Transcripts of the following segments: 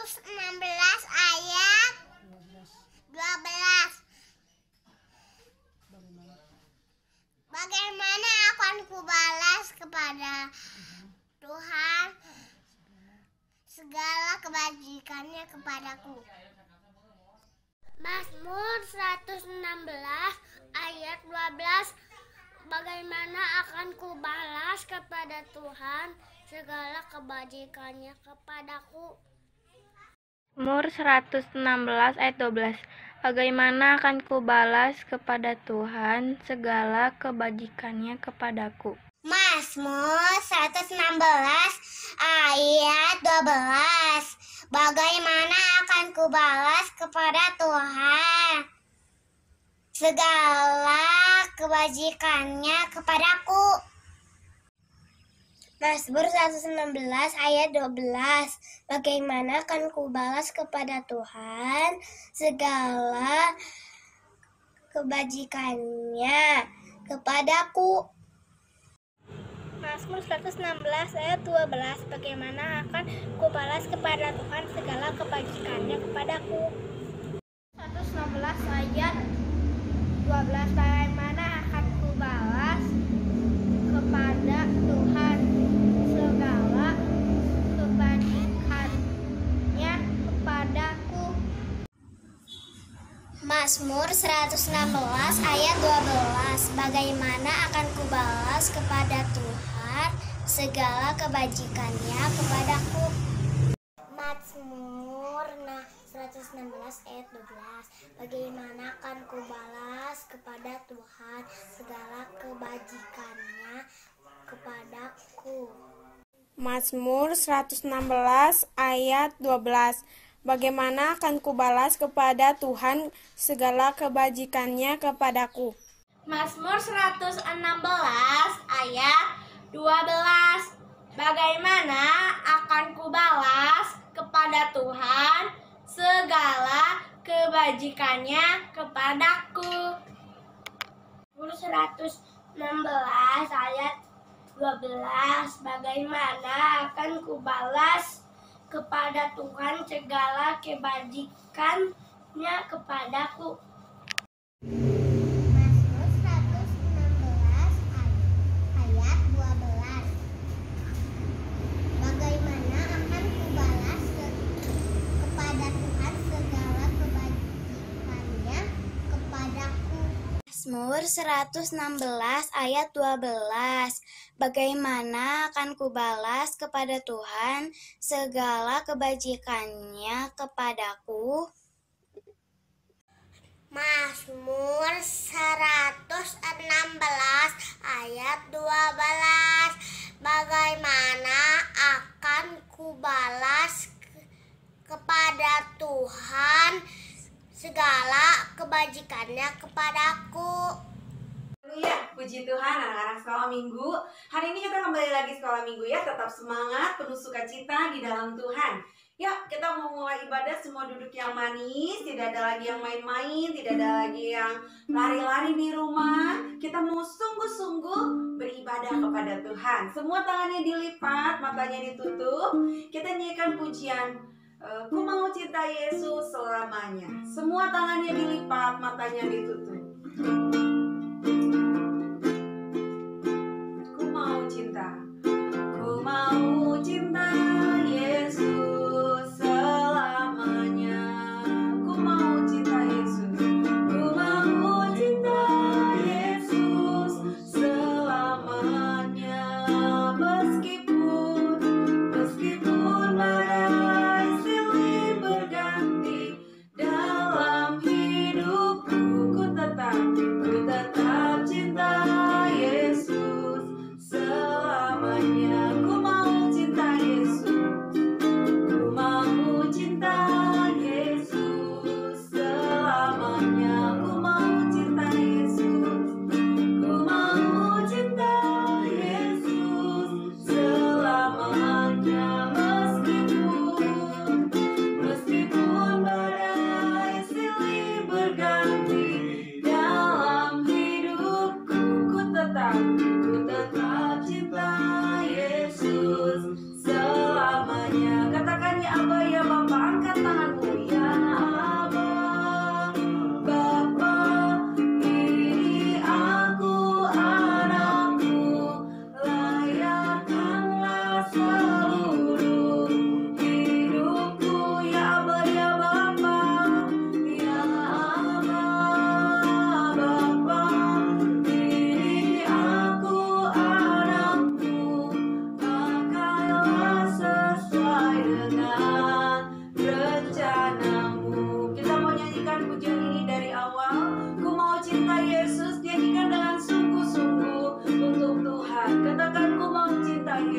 116 ayat 12. Bagaimana akan kubalas kepada Tuhan segala kebajikannya kepadaku. Mazmur 116 ayat 12. Bagaimana akan kubalas kepada Tuhan segala kebajikannya kepadaku. Mazmur 116 ayat 12. Bagaimana akan kubalas kepada Tuhan segala kebajikannya kepadaku. Mazmur 116 ayat 12. Bagaimana akan kubalas kepada Tuhan segala kebajikannya kepadaku. Mazmur 116 ayat 12. Bagaimana akan kubalas kepada Tuhan segala kebajikannya kepadaku. Mazmur 116 ayat 12. Bagaimana akan kubalas kepada Tuhan segala kebajikannya kepadaku. 116 ayat 12. Bagaimana akan kubalas kepada Tuhan segala kebajikannya kepadaku. Mazmur 116 ayat 12. Bagaimana akan kubalas kepada Tuhan segala kebajikannya kepadaku. Mazmur 116 ayat 12. Bagaimana akan kubalas kepada Tuhan segala kebajikannya kepadaku. Mazmur 116 ayat 12. Bagaimana akan kubalas kepada Tuhan segala kebajikannya kepadaku. Mazmur 116 ayat 12. Bagaimana akan kubalas kepada Tuhan segala kebajikannya kepadaku. Mazmur 116 ayat 12. Bagaimana akan kubalas kepada Tuhan segala kebajikannya kepadaku. Mazmur 116 ayat 12. Bagaimana akan kubalas kepada Tuhan segala kebajikannya kepadaku. Mazmur 116 ayat 12. Bagaimana akan kubalas kepada Tuhan segala kebajikannya kepadaku. Mazmur 116 ayat 12. Bagaimana akan kubalas kepada Tuhan segala kebajikannya kepadaku. Ya, puji Tuhan anak-anak sekolah minggu. Hari ini kita kembali lagi sekolah minggu ya. Tetap semangat, penuh sukacita di dalam Tuhan. Yuk, kita mau mulai ibadah semua duduk yang manis. Tidak ada lagi yang main-main, tidak ada lagi yang lari-lari di rumah. Kita mau sungguh-sungguh beribadah kepada Tuhan. Semua tangannya dilipat, matanya ditutup. Kita nyanyikan pujian Ku mau cinta Yesus selamanya. Semua tangannya dilipat, matanya ditutup. Ku mau cinta Yesus selamanya. Ku mau cinta Yesus. Ku mau cinta Yesus selamanya. Meskipun badai silih berganti dalam hidupku, ku tetap cinta Yesus selamanya.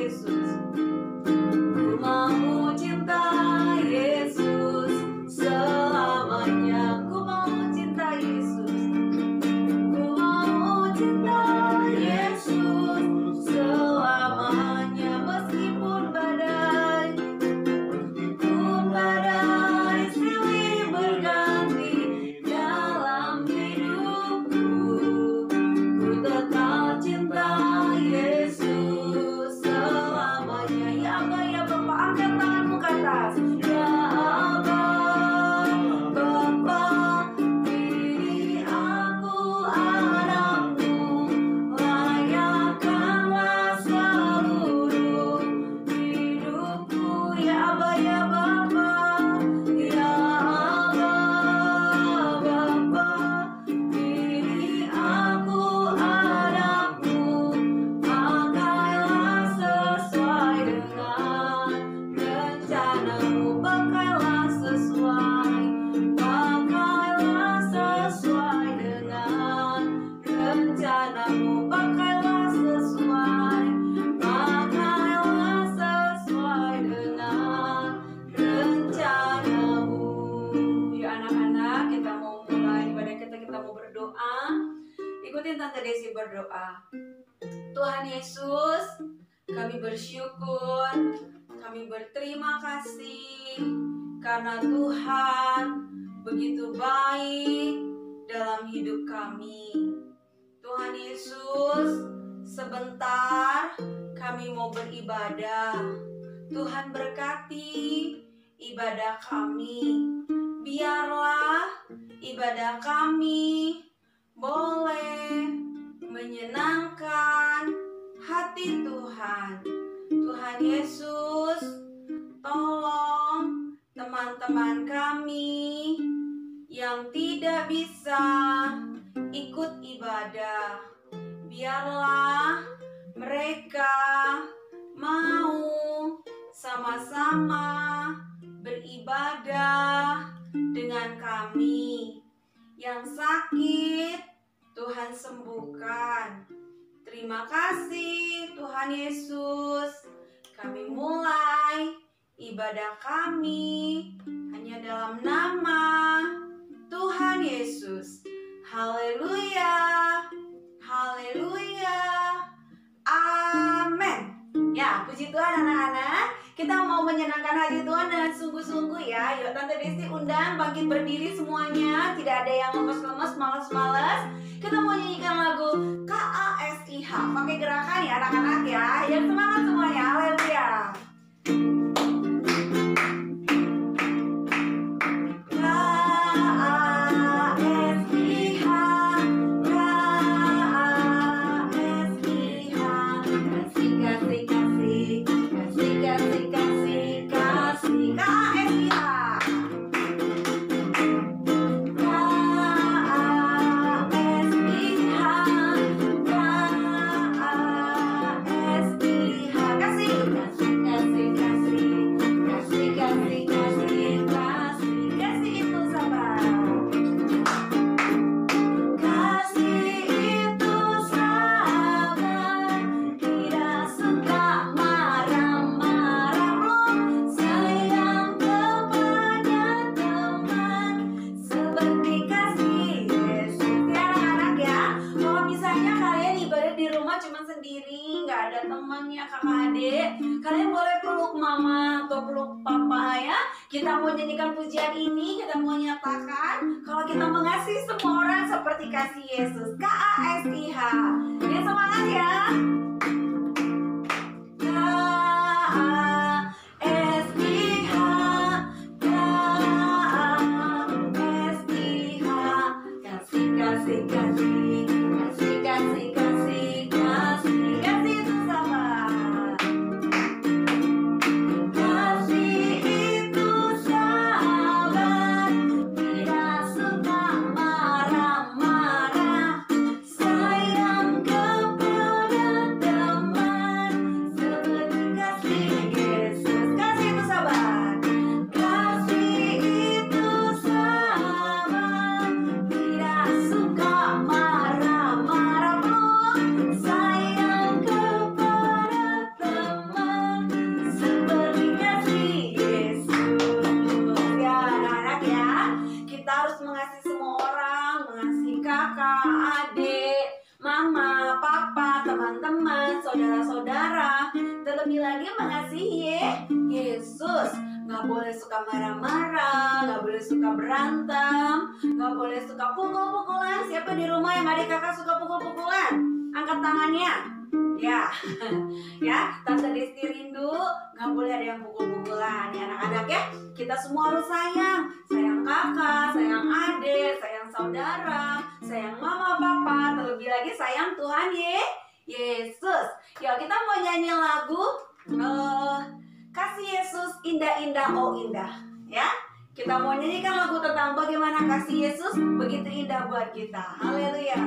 Yesus. Ku mau cinta Yesus selamanya. Ku mau cinta Yesus. Ku mau cinta Yesus selamanya. Meskipun badai silih berganti dalam hidupku, ku tetap cinta Yesus selamanya. Ya Abba, ya Bapa, angkat tanganmu ke atas. Ya Abba, Bapa, ini aku anakmu, layakkanlah seluruh hidupku. Ya Abba, ya Bapa, ya Abba, Bapa, ini aku anakmu, pakailah sesuai dengan rencanamu, pakailah sesuai dengan rencanamu, pakailah sesuai dengan rencanamu. Ya anak-anak, kita mau mulai ibadah kita mau berdoa. Ikutin Tante Desi berdoa. Tuhan Yesus, kami bersyukur, kami berterima kasih karena Tuhan begitu baik dalam hidup kami. Tuhan Yesus, sebentar kami mau beribadah. Tuhan berkati ibadah kami. Biarlah ibadah kami boleh menyenangkan hati Tuhan. Tuhan Yesus, tolong teman-teman kami yang tidak bisa ikut ibadah, biarlah mereka mau sama-sama beribadah dengan kami. Yang sakit Tuhan sembuhkan. Terima kasih Tuhan Yesus. Kami mulai ibadah kami hanya dalam nama Tuhan Yesus. Haleluya, haleluya, amin. Ya, puji Tuhan anak-anak. Kita mau menyenangkan hati Tuhan dengan sungguh-sungguh ya. Yuk Tante Desi undang bangkit berdiri semuanya. Tidak ada yang lemes-lemes, malas-malas. Kita mau nyanyikan lagu KASIH. Pakai gerakan ya anak-anak ya. Yang semangat semuanya. Haleluya. Sendiri, nggak ada temannya, kakak adik, kalian boleh peluk mama atau peluk papa ya. Kita mau nyanyikan pujian ini, kita mau nyatakan kalau kita mengasihi semua orang seperti kasih Yesus. KASIH. Ya semangat ya. lebih lagi mengasihi Yesus. Gak boleh suka marah-marah, gak boleh suka berantem, gak boleh suka pukul-pukulan. Siapa di rumah yang adik kakak suka pukul-pukulan? Angkat tangannya. Ya, ya, Tante Desti rindu. Gak boleh ada yang pukul-pukulan ya anak-anak ya. Kita semua harus sayang. Sayang kakak, sayang adik, sayang saudara, sayang mama papa, terlebih lagi sayang Tuhan Yesus. Ya, kita mau nyanyi lagu Kasih Yesus indah-indah oh indah ya. Kita mau nyanyikan lagu tentang bagaimana kasih Yesus begitu indah buat kita. Haleluya.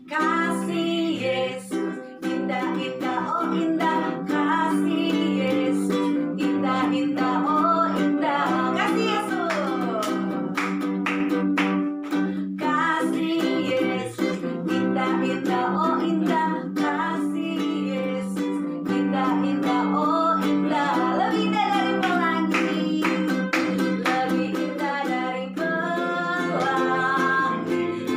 Kasih Yesus indah-indah oh indah. Kasih Yesus indah-indah oh indah. Kasih Yesus. Kasih Yesus indah-indah oh indah. Kasih Yesus indah-indah oh indah. Lebih indah dari pelangi, lebih indah dari pelangi,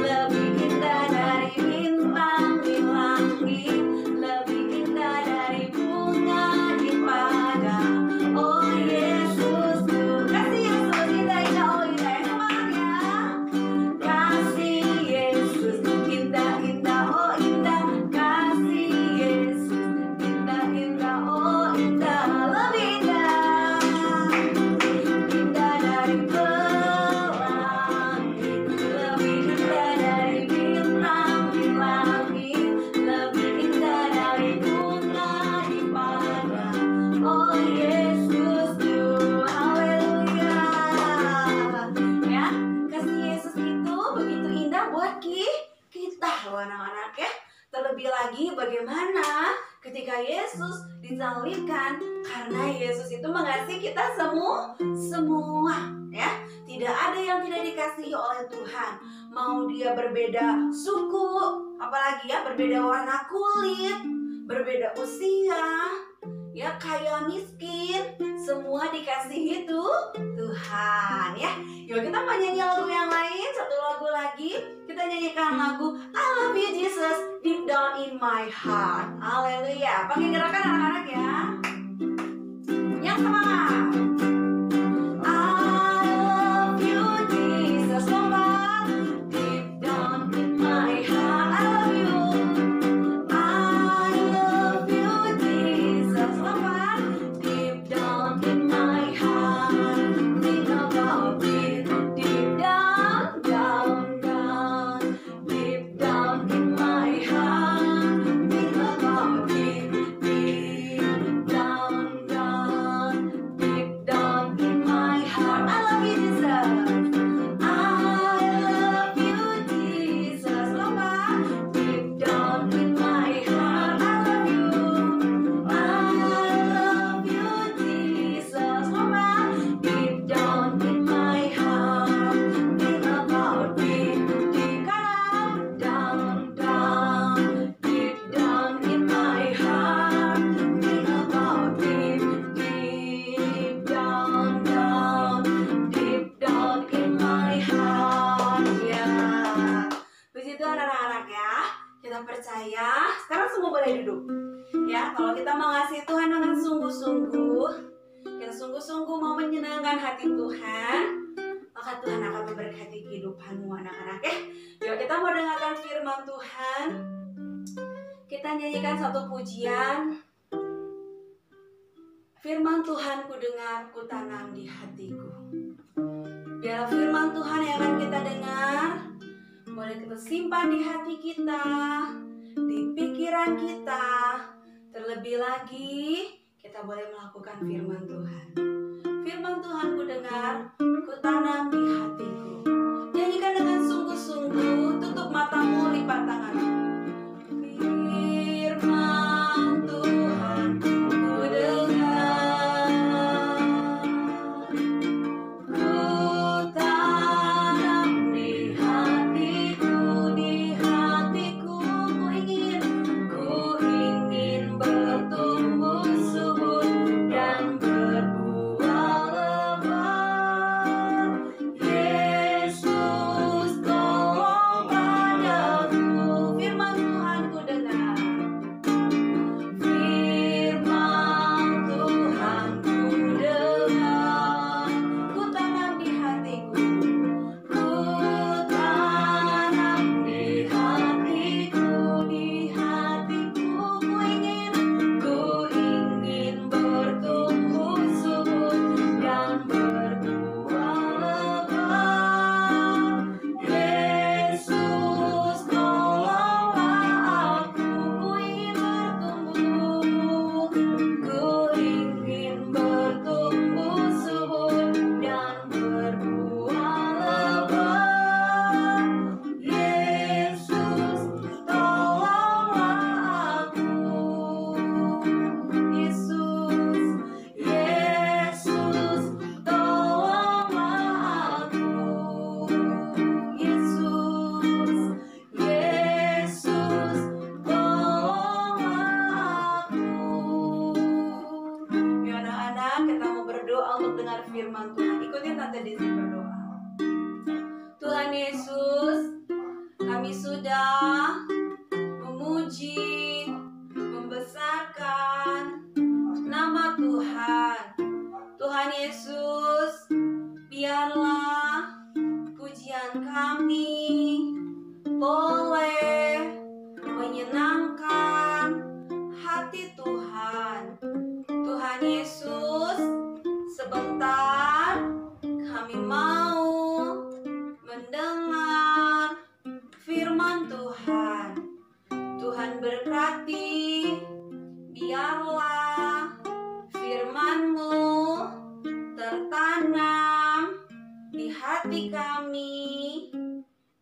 lebih indah dari bintang di langit, lebih indah dari bunga di padang. Oh Yesusku, kasih Yesus indah-indah oh indah. Semangat ya. Kasih Yesus indah-indah oh indah. Kasih Yesus indah-indah oh indah. Lebih indah, indah dari pelangi, lebih indah dari bintang di langit, lebih indah dari bunga di padang. Oh Yesusku, haleluya. Ya, kasih Yesus itu begitu indah buat kita loh anak-anak ya. Terlebih lagi bagaimana ketika Yesus disalibkan, karena Yesus itu mengasihi kita semua ya. Tidak ada yang tidak dikasihi oleh Tuhan. Mau dia berbeda suku, apalagi ya berbeda warna kulit, berbeda usia, ya kaya miskin, semua dikasihi Tuhan ya. Yuk kita mau nyanyi lagu yang lain, satu lagu lagi. Kita nyanyikan lagu I Love You Jesus Deep Down in My Heart. Haleluya. Pakai gerakan anak-anak ya. Yang semangat. I love you Jesus, lompat. Deep down in my heart. I love you. I love you Jesus, lompat. Deep down in my heart. Think about it. Deep down, down, down. Deep down in my heart. Think about it. Deep down, down. Deep down in my heart. I love you Jesus. I love you Jesus, lompat. Deep down in my heart. I love you. I love you Jesus, lompat. Deep down in my heart. Think about it. Deep kanan, down, down. Deep down in my heart. Think about it. Deep down, down. Deep down in my heart. Ya. Puji Tuhan anak-anak ya. Kita percaya. Sekarang semua boleh duduk. Ya, kalau kita mengasihi Tuhan dengan sungguh-sungguh, kita sungguh-sungguh mau menyenangkan hati Tuhan, maka Tuhan akan memberkati kehidupanmu anak-anak ya. Yuk kita mau dengarkan firman Tuhan. Kita nyanyikan satu pujian. Firman Tuhan ku dengar, ku tanam di hatiku. Biar firman Tuhan yang akan kita dengar boleh kita simpan di hati kita, di pikiran kita. Terlebih lagi kita boleh melakukan firman Tuhan. Firman Tuhan ku dengar, ku tanam di hatiku. Nyanyikan dengan sungguh-sungguh, tutup matamu, lipat tanganmu. Firman Tuhan ku dengar, ku tanam di hatiku, ku ingin bertumbuh subur dan berbuah lebat. Yesus tolong padaku Desi berdoa. Tuhan Yesus, kami sudah memuji, membesarkan nama Tuhan. Tuhan Yesus, biarlah pujian kami boleh menyenangkan hati Tuhan. Tuhan Yesus, sebentar kami mau mendengar firman Tuhan. Tuhan berkati, biarlah firman-Mu tertanam di hati kami,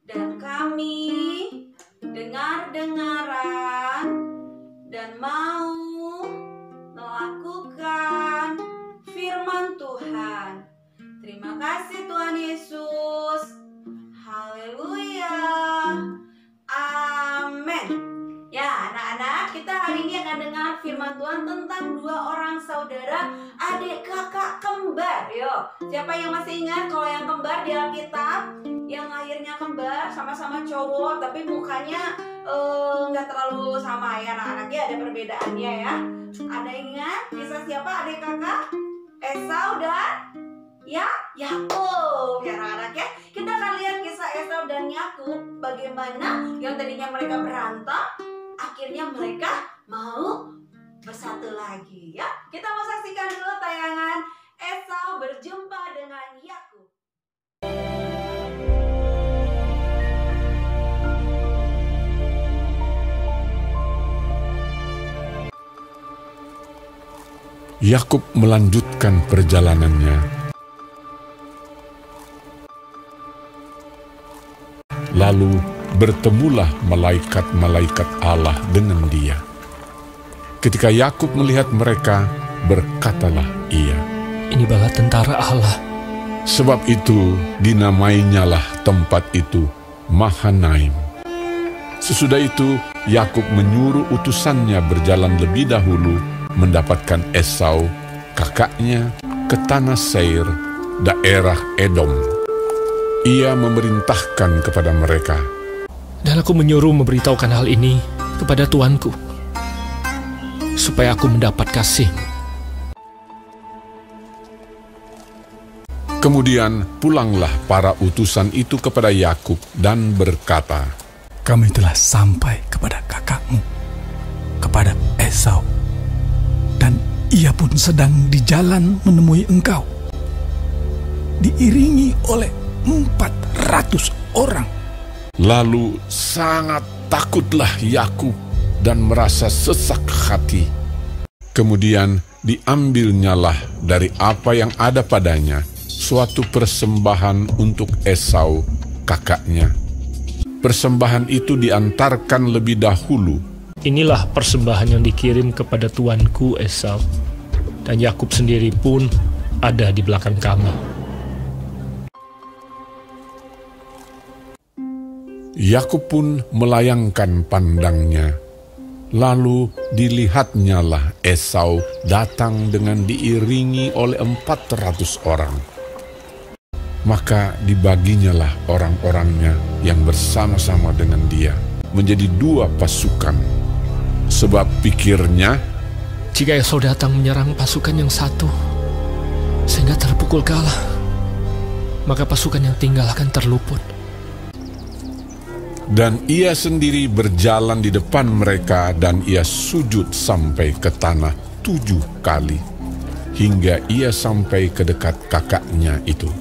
dan kami dengar-dengaran dan mau melakukan firman Tuhan. Terima kasih Tuhan Yesus. Haleluya. Amin. Ya, anak-anak, kita hari ini akan dengar firman Tuhan tentang dua orang saudara adik kakak kembar. Yo, siapa yang masih ingat kalau yang kembar di Alkitab, yang lahirnya kembar, sama-sama cowok tapi mukanya nggak terlalu sama ya anak-anaknya, ada perbedaannya ya. Ada yang ingat kisah siapa adik kakak? Esau dan Yakub ya anak-anak ya. Kita akan lihat kisah Esau dan Yakub, bagaimana yang tadinya mereka berantem, akhirnya mereka mau bersatu lagi ya. Kita mau saksikan dulu tayangan Esau berjumpa dengan Yakub. Yakub melanjutkan perjalanannya. Lalu bertemulah malaikat-malaikat Allah dengan dia. Ketika Yakub melihat mereka, berkatalah ia, "Ini bala tentara Allah." Sebab itu dinamainyalah tempat itu Mahanaim. Sesudah itu Yakub menyuruh utusannya berjalan lebih dahulu mendapatkan Esau, kakaknya, ke tanah Seir, daerah Edom. Ia memerintahkan kepada mereka, "Dan aku menyuruh memberitahukan hal ini kepada tuanku, supaya aku mendapat kasih." Kemudian pulanglah para utusan itu kepada Yakub dan berkata, "Kami telah sampai kepada kakakmu, kepada Esau, dan ia pun sedang di jalan menemui engkau, diiringi oleh 400 orang. Lalu sangat takutlah Yakub dan merasa sesak hati. Kemudian diambilnyalah dari apa yang ada padanya suatu persembahan untuk Esau, kakaknya. Persembahan itu diantarkan lebih dahulu. Inilah persembahan yang dikirim kepada tuanku Esau, dan Yakub sendiri pun ada di belakang kami. Yakub pun melayangkan pandangnya. Lalu dilihatnyalah Esau datang dengan diiringi oleh 400 orang. Maka dibaginyalah orang-orangnya yang bersama-sama dengan dia menjadi 2 pasukan. Sebab pikirnya, jika Esau datang menyerang pasukan yang satu, sehingga terpukul kalah, maka pasukan yang tinggal akan terluput. Dan ia sendiri berjalan di depan mereka, dan ia sujud sampai ke tanah 7 kali, hingga ia sampai ke dekat kakaknya itu.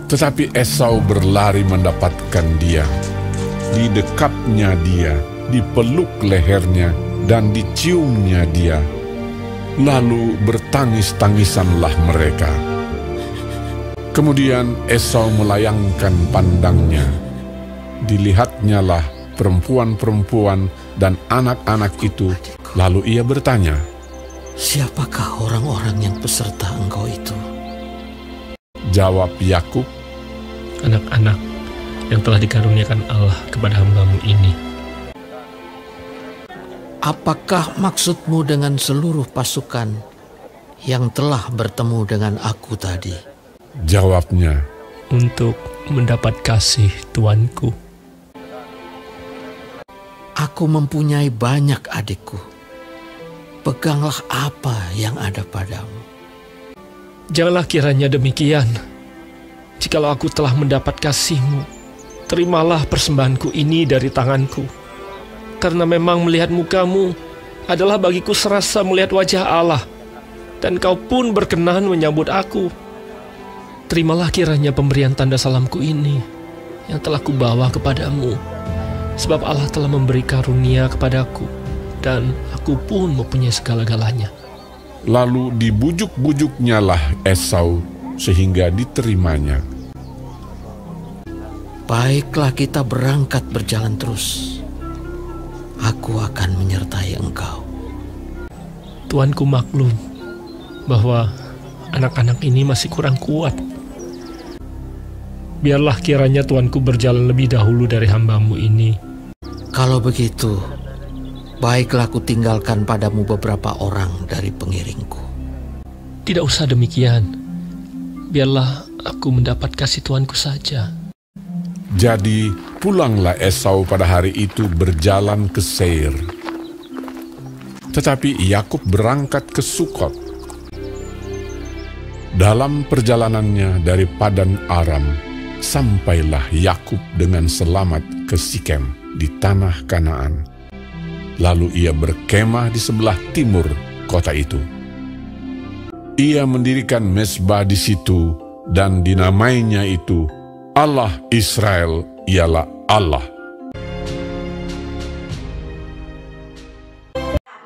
Tetapi Esau berlari mendapatkan dia, didekapnya dia, dipeluk lehernya, dan diciumnya dia. Lalu bertangis-tangisanlah mereka. Kemudian Esau melayangkan pandangnya. Dilihatnyalah perempuan-perempuan dan anak-anak itu. Lalu ia bertanya, "Siapakah orang-orang yang peserta engkau itu?" Jawab Yakub, "Anak-anak yang telah dikaruniakan Allah kepada hamba-Mu ini." "Apakah maksudmu dengan seluruh pasukan yang telah bertemu dengan aku tadi?" Jawabnya, untuk mendapat kasih tuanku. Aku mempunyai banyak adikku. Peganglah apa yang ada padamu. Janganlah kiranya demikian. Jikalau aku telah mendapat kasih-Mu, terimalah persembahanku ini dari tanganku. Karena memang melihat muka-Mu adalah bagiku serasa melihat wajah Allah, dan Kau pun berkenan menyambut aku. Terimalah kiranya pemberian tanda salamku ini yang telah kubawa kepadamu, sebab Allah telah memberi karunia kepadaku, dan aku pun mempunyai segala-galanya. lalu dibujuk-bujuknya lah Esau sehingga diterimanya. Baiklah, kita berangkat berjalan terus. Aku akan menyertai engkau. Tuanku maklum bahwa anak-anak ini masih kurang kuat. Biarlah kiranya tuanku berjalan lebih dahulu dari hamba-Mu ini. Kalau begitu, baiklah aku tinggalkan padamu beberapa orang dari pengiringku. Tidak usah demikian. Biarlah aku mendapat kasih tuanku saja. Jadi pulanglah Esau pada hari itu berjalan ke Seir. Tetapi Yakub berangkat ke Sukot. Dalam perjalanannya dari Padan Aram, sampailah Yakub dengan selamat ke Sikem di tanah Kanaan. Lalu ia berkemah di sebelah timur kota itu. Ia mendirikan mezbah di situ dan dinamainya itu Allah Israel ialah Allah.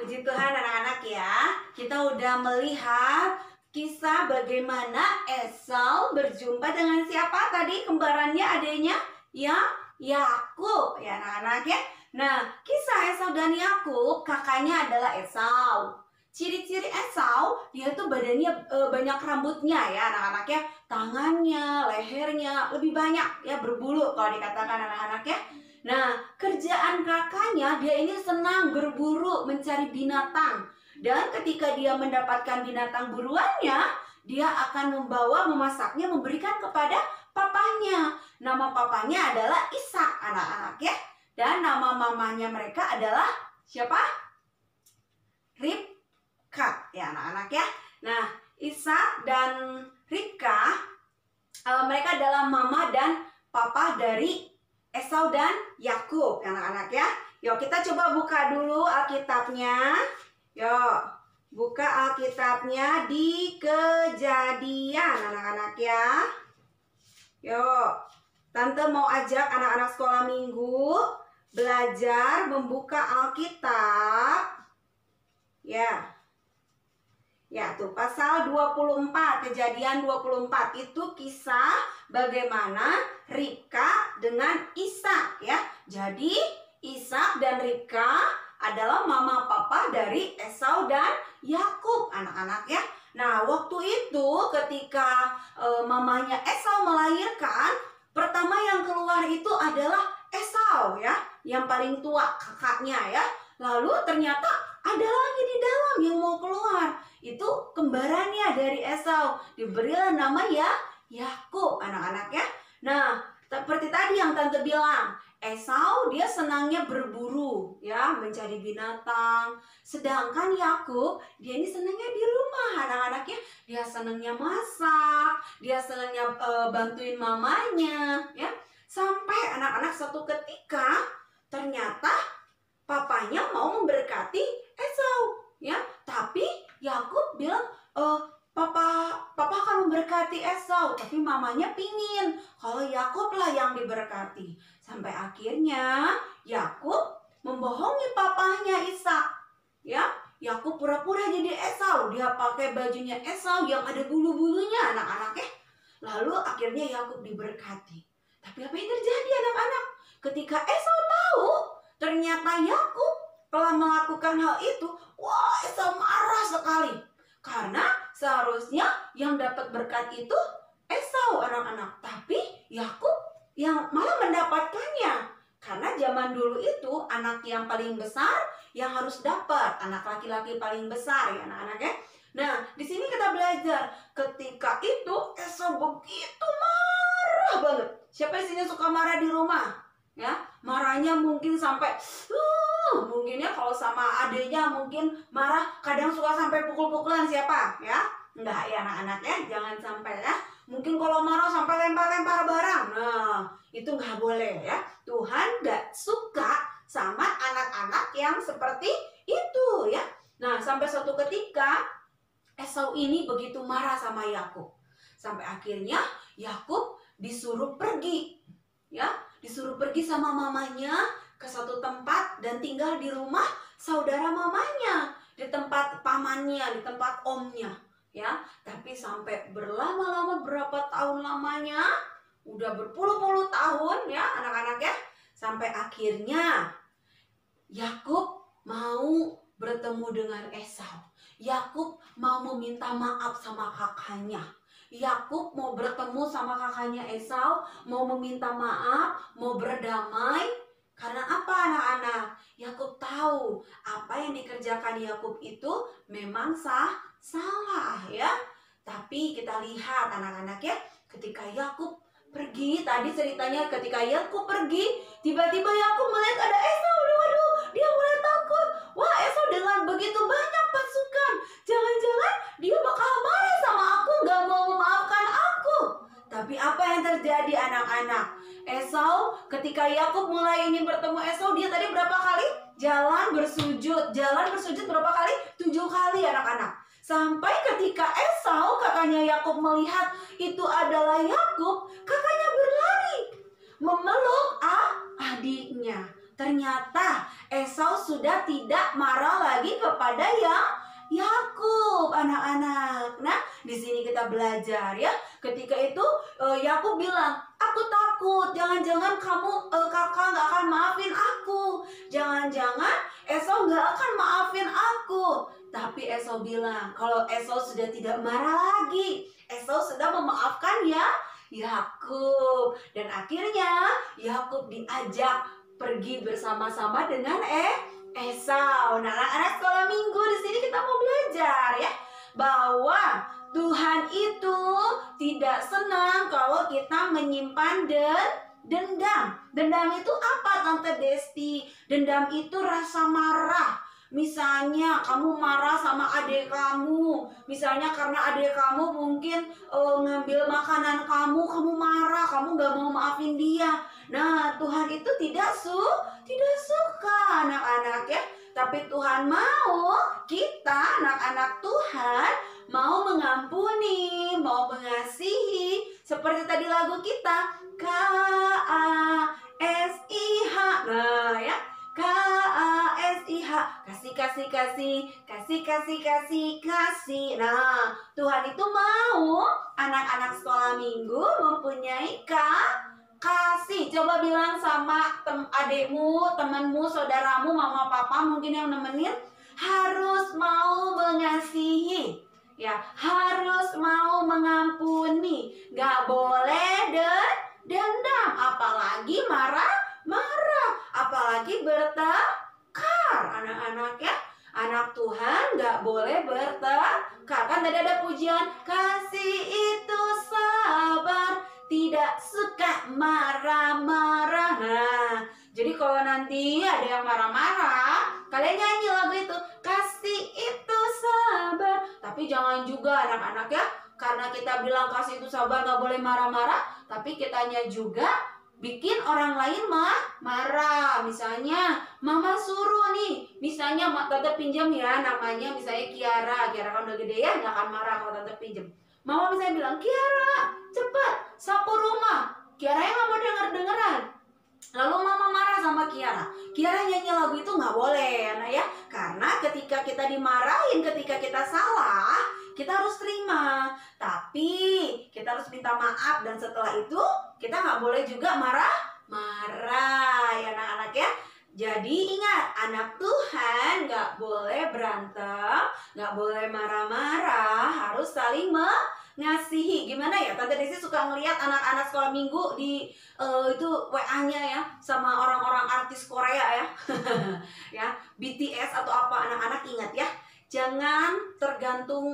Puji Tuhan anak-anak ya, kita udah melihat kisah bagaimana Esau berjumpa dengan siapa tadi kembarannya adanya? Ya, Yakub ya anak-anak ya. Nah, kisah Esau dan Yakub, kakaknya adalah Esau. Ciri-ciri Esau, dia tuh badannya banyak rambutnya ya anak-anak ya. Tangannya, lehernya lebih banyak ya, berbulu kalau dikatakan anak-anak ya. Nah, kerjaan kakaknya dia ini senang berburu, mencari binatang. Dan ketika dia mendapatkan binatang buruannya, dia akan membawa, memasaknya, memberikan kepada papanya. Nama papanya adalah Ishak anak-anak ya. Dan nama mamanya mereka adalah siapa? Ribka ya anak-anak ya. Nah, Ishak dan Ribka mereka adalah mama dan papa dari Esau dan Yakub anak-anak ya. Yuk kita coba buka dulu Alkitabnya. Yuk buka Alkitabnya di Kejadian anak-anak ya. Yuk, Tante mau ajak anak-anak sekolah minggu belajar membuka Alkitab. Ya. Ya, tuh pasal 24, Kejadian 24 itu kisah bagaimana Ribka dengan Ishak ya. Jadi Ishak dan Ribka adalah mama papa dari Esau dan Yakub anak-anak ya. Nah, waktu itu ketika mamanya Esau melahirkan, pertama yang keluar itu adalah Esau ya, yang paling tua kakaknya ya. Lalu ternyata ada lagi di dalam yang mau keluar. Itu kembarannya dari Esau. Diberilah nama ya Yakub anak-anak ya. Nah, seperti tadi yang Tante bilang, Esau dia senangnya berburu ya, mencari binatang. Sedangkan Yakub dia ini senangnya di rumah anak-anak ya. Dia senangnya masak, dia senangnya bantuin mamanya ya. Sampai anak-anak suatu ketika ternyata papanya mau memberkati Esau ya, tapi Yakub bilang papa akan memberkati Esau, tapi mamanya pingin kalau Yakub lah yang diberkati. Sampai akhirnya Yakub membohongi papanya Ishak ya. Yakub pura-pura jadi Esau, dia pakai bajunya Esau yang ada bulu-bulunya anak-anak ya. Lalu akhirnya Yakub diberkati. Tapi apa yang terjadi anak-anak? Ketika Esau tahu ternyata Yakub telah melakukan hal itu, wah Esau marah sekali. Karena seharusnya yang dapat berkat itu Esau anak-anak, tapi Yakub yang malah mendapatkannya. Karena zaman dulu itu anak yang paling besar yang harus dapat, anak laki-laki paling besar ya anak-anak ya. Nah, di sini kita belajar ketika itu Esau begitu marah banget. Siapa di sini suka marah di rumah? Ya, marahnya mungkin sampai mungkin ya kalau sama adiknya mungkin marah kadang suka sampai pukul-pukulan. Siapa? Ya, enggak ya anak-anak ya, jangan sampai ya. Mungkin kalau marah sampai lempar-lempar barang. Nah, itu nggak boleh ya. Tuhan nggak suka sama anak-anak yang seperti itu ya. Nah, sampai suatu ketika Esau ini begitu marah sama Yakub. Sampai akhirnya Yakub disuruh pergi. Ya, disuruh pergi sama mamanya ke satu tempat dan tinggal di rumah saudara mamanya, di tempat pamannya, di tempat omnya. Ya, tapi sampai berlama-lama berapa tahun lamanya, udah berpuluh-puluh tahun ya anak-anak ya, sampai akhirnya Yakub mau bertemu dengan Esau. Yakub mau meminta maaf sama kakaknya. Yakub mau bertemu sama kakaknya Esau, mau meminta maaf, mau berdamai. Karena apa anak-anak? Yakub tahu apa yang dikerjakan Yakub itu memang salah ya. Tapi kita lihat anak-anak ya, ketika Yakub pergi, tadi ceritanya ketika Yakub pergi, tiba-tiba Yakub melihat ada Esau. Waduh, dia mulai takut. Wah, Esau dengan begitu banyak pasukan. Jangan-jangan dia bakal marah sama aku, gak mau memaafkan aku. Tapi apa yang terjadi anak-anak? Esau ketika Yakub mulai ingin bertemu Esau, dia tadi berapa kali? Jalan bersujud berapa kali? 7 kali anak-anak. Sampai ketika Esau, kakaknya Yakub melihat itu adalah Yakub, kakaknya berlari memeluk adiknya. Ternyata Esau sudah tidak marah lagi kepada Yakub, anak-anak. Nah, di sini kita belajar ya. Ketika itu Yakub bilang, aku takut, jangan-jangan kakak nggak akan maafin aku. Jangan-jangan Esau nggak akan maafin aku. Tapi Esau bilang, kalau Esau sudah tidak marah lagi, Esau sudah memaafkan Yakub. Dan akhirnya Yakub diajak pergi bersama-sama dengan Esau. Nah, anak-anak sekolah minggu di sini kita mau belajar ya, bahwa Tuhan itu tidak senang kalau kita menyimpan dendam. Dendam itu apa, Tante Desti? Dendam itu rasa marah. Misalnya kamu marah sama adik kamu, misalnya karena adik kamu mungkin ngambil makanan kamu marah, kamu gak mau maafin dia. Nah, Tuhan itu tidak suka anak-anak ya. Tapi Tuhan mau kita, anak-anak Tuhan, mau mengampuni, mau mengasihi. Seperti tadi lagu kita, K-A-S-I-H. Nah ya, K-A-S-I-H. Kasih. Nah, Tuhan itu mau anak-anak sekolah minggu mempunyai kasih. Coba bilang sama adikmu, temanmu, saudaramu, mama, papa mungkin yang nemenin, harus mau mengasihi. Ya, harus mau mengampuni. Gak boleh dendam, apalagi marah, apalagi bertengkar. Anak-anak ya, anak Tuhan gak boleh bertengkar. Kan tadi ada pujian, kasih itu sabar, tidak suka marah-marah. Nah, jadi kalau nanti ada yang marah-marah, kalian nyanyi lagu itu, kasih itu sabar. Tapi jangan juga anak-anak ya, karena kita bilang kasih itu sabar, gak boleh marah-marah, tapi kitanya juga bikin orang lain marah. Misalnya mama suruh nih, misalnya tante pinjam ya, namanya misalnya Kiara kan udah gede ya, gak akan marah kalau tante pinjam. Mama misalnya bilang, Kiara cepat sapu rumah. Kiara yang gak mau denger-dengeran. Lalu mama marah sama Kiara nyanyi lagu itu gak boleh ya. Karena ketika kita dimarahin, ketika kita salah, kita harus terima. Tapi kita harus minta maaf. Dan setelah itu kita gak boleh juga marah ya anak-anak ya. Jadi ingat, anak Tuhan gak boleh berantem, gak boleh marah-marah, harus saling mengasihi. Gimana ya, Tante Desi suka ngeliat anak-anak sekolah minggu di itu WA-nya ya, sama orang-orang artis Korea ya. Ya, BTS atau apa, anak-anak ingat ya, Jangan tergantung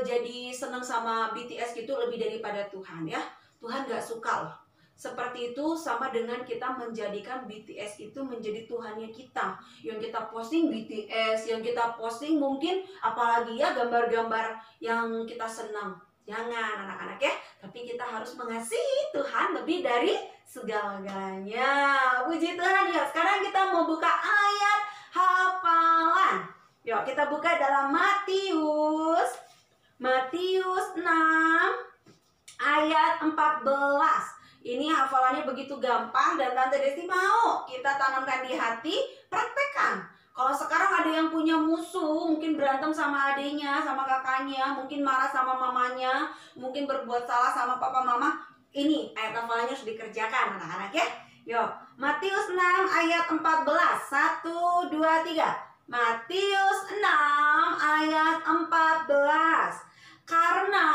jadi senang sama BTS gitu lebih daripada Tuhan ya. Tuhan gak suka loh. Seperti itu sama dengan kita menjadikan BTS itu menjadi Tuhannya kita. Yang kita posting BTS, yang kita posting mungkin apalagi ya gambar-gambar yang kita senang. Jangan anak-anak ya. Tapi kita harus mengasihi Tuhan lebih dari segala-galanya. Puji Tuhan ya. Sekarang kita mau buka ayat hafalan. Yuk kita buka dalam Matius 6 ayat 14. Ini hafalannya begitu gampang dan Tante Desi mau kita tanamkan di hati, praktekkan. Kalau sekarang ada yang punya musuh, mungkin berantem sama adiknya, sama kakaknya, mungkin marah sama mamanya, mungkin berbuat salah sama papa mama, ini ayat hafalannya harus dikerjakan anak-anak ya. Yuk, Matius 6 ayat 14. 1, 2, 3. Matius 6 ayat 14. Karena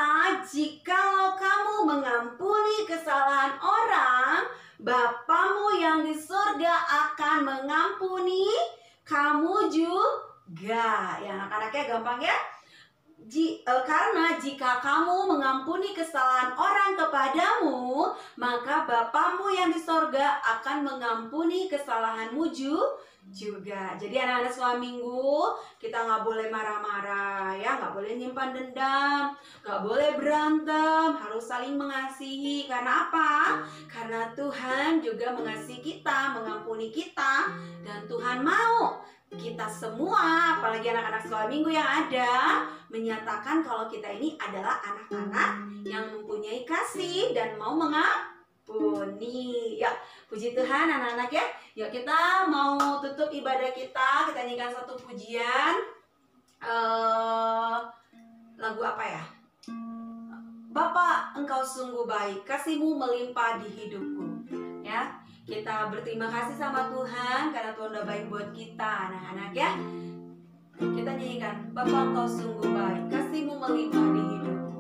jikalau kamu mengampuni kesalahan orang, Bapamu yang di surga akan mengampuni kamu juga. Ya anak-anaknya gampang ya. Karena jika kamu mengampuni kesalahan orang kepadamu, maka Bapamu yang di sorga akan mengampuni kesalahanmu juga. Jadi anak-anak sekolah minggu, kita nggak boleh marah-marah ya, nggak boleh nyimpan dendam, nggak boleh berantem, harus saling mengasihi. Karena apa? Karena Tuhan juga mengasihi kita, mengampuni kita, dan Tuhan mau kita semua, apalagi anak-anak sekolah minggu yang ada, menyatakan kalau kita ini adalah anak-anak yang mempunyai kasih dan mau mengampuni. Ya, puji Tuhan anak-anak ya. Yuk kita mau tutup ibadah kita nyanyikan satu pujian. Lagu apa ya? Bapa, Engkau sungguh baik, kasih-Mu melimpah di hidupku. Ya, kita berterima kasih sama Tuhan karena Tuhan udah baik buat kita anak-anak ya. Kita nyanyikan, Bapa Engkau sungguh baik, kasih-Mu melimpah di hidupku.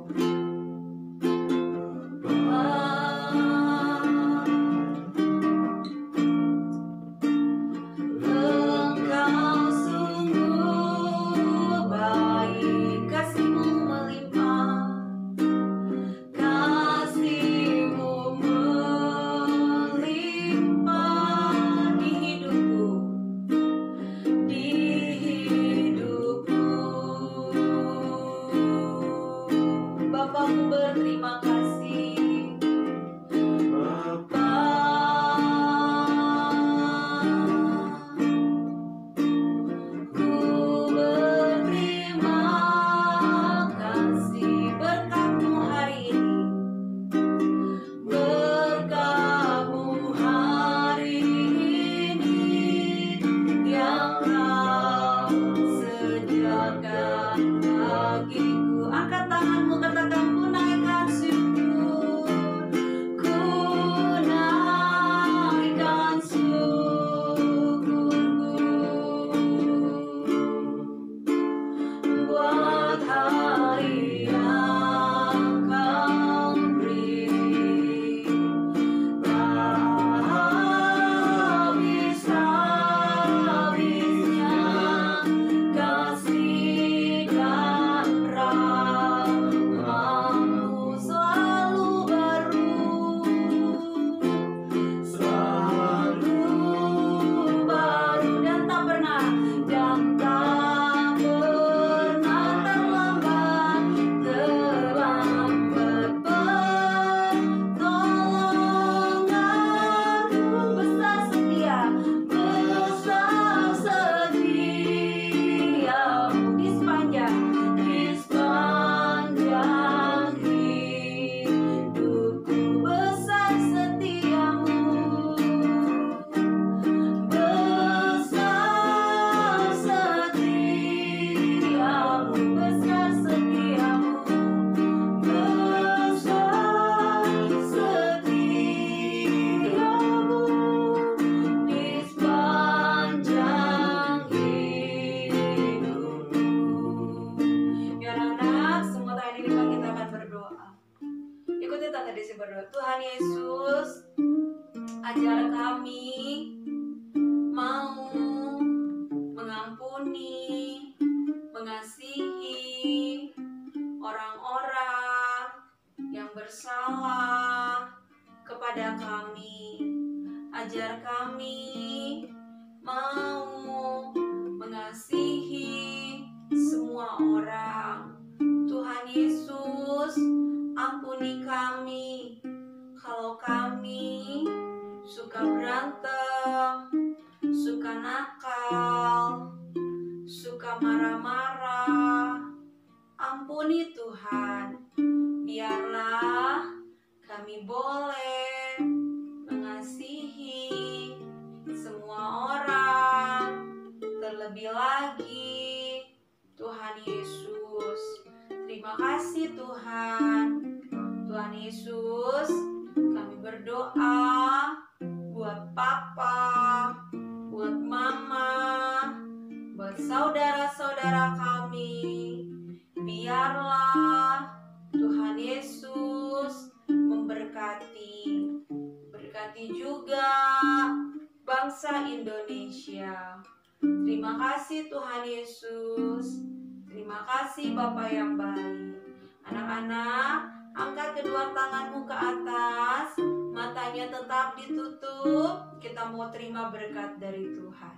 nakal, suka marah-marah. Ampuni Tuhan, biarlah kami boleh mengasihi semua orang, terlebih lagi Tuhan Yesus. Terima kasih Tuhan. Tuhan Yesus, kami berdoa buat Papa, buat Mama, buat saudara-saudara kami. Biarlah Tuhan Yesus memberkati. Berkati juga bangsa Indonesia. Terima kasih Tuhan Yesus. Terima kasih Bapa yang baik. Anak-anak, angkat kedua tanganmu ke atas, matanya tetap ditutup. Kita mau terima berkat dari Tuhan.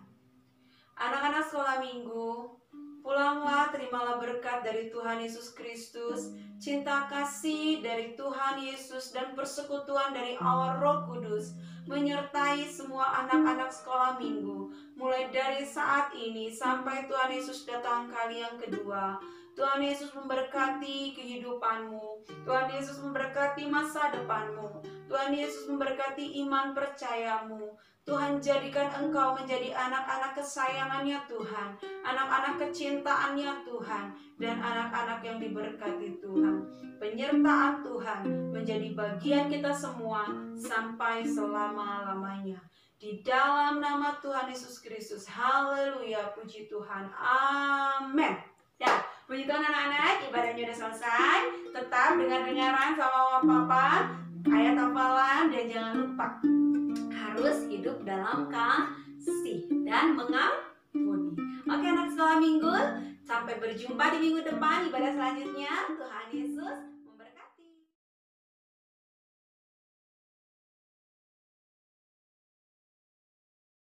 Anak-anak sekolah minggu, pulanglah, terimalah berkat dari Tuhan Yesus Kristus, cinta kasih dari Tuhan Yesus, dan persekutuan dari Allah Roh Kudus menyertai semua anak-anak sekolah minggu, mulai dari saat ini sampai Tuhan Yesus datang kali yang kedua. Tuhan Yesus memberkati kehidupanmu. Tuhan Yesus memberkati masa depanmu. Tuhan Yesus memberkati iman percayamu. Tuhan jadikan engkau menjadi anak-anak kesayangannya Tuhan, anak-anak kecintaannya Tuhan, dan anak-anak yang diberkati Tuhan. Penyertaan Tuhan menjadi bagian kita semua sampai selama-lamanya. Di dalam nama Tuhan Yesus Kristus, haleluya, puji Tuhan, amin. Ya, puji Tuhan anak-anak, ibadahnya udah selesai. Tetap dengar-dengaran sama Papa, ayat hafalan, dan jangan lupa harus hidup dalam kasih dan mengampuni. Oke anak sekolah minggu, sampai berjumpa di minggu depan ibadah selanjutnya. Tuhan Yesus